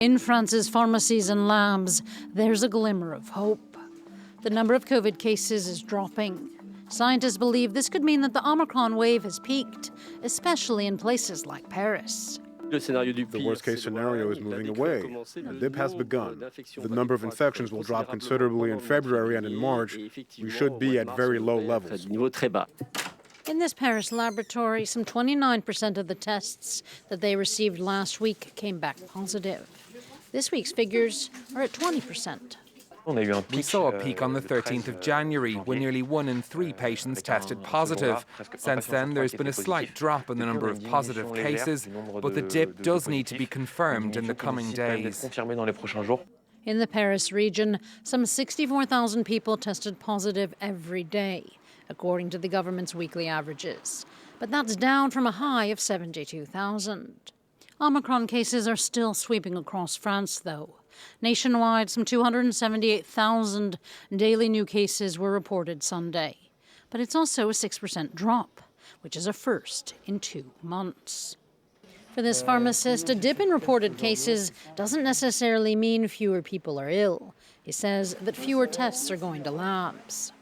In France's pharmacies and labs, there's a glimmer of hope. The number of COVID cases is dropping. Scientists believe this could mean that the Omicron wave has peaked, especially in places like Paris. The worst-case scenario is moving away. A dip has begun. The number of infections will drop considerably in February, and in March, we should be at very low levels. In this Paris laboratory, some 29% of the tests that they received last week came back positive. This week's figures are at 20%. We saw a peak on the 13th of January when nearly 1 in 3 patients tested positive. Since then, there's been a slight drop in the number of positive cases, but the dip does need to be confirmed in the coming days. In the Paris region, some 64,000 people tested positive every day, according to the government's weekly averages. But that's down from a high of 72,000. Omicron cases are still sweeping across France, though. Nationwide, some 278,000 daily new cases were reported Sunday. But it's also a 6% drop, which is a first in 2 months. For this pharmacist, a dip in reported cases doesn't necessarily mean fewer people are ill. He says that fewer tests are going to labs.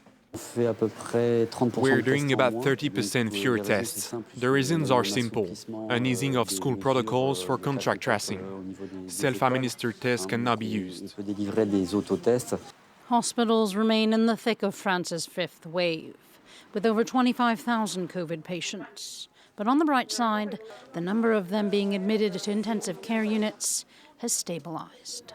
We're doing about 30% fewer tests. The reasons are simple. An easing of school protocols for contact tracing. Self-administered tests cannot be used. Hospitals remain in the thick of France's 5th wave, with over 25,000 COVID patients. But on the bright side, the number of them being admitted to intensive care units has stabilized.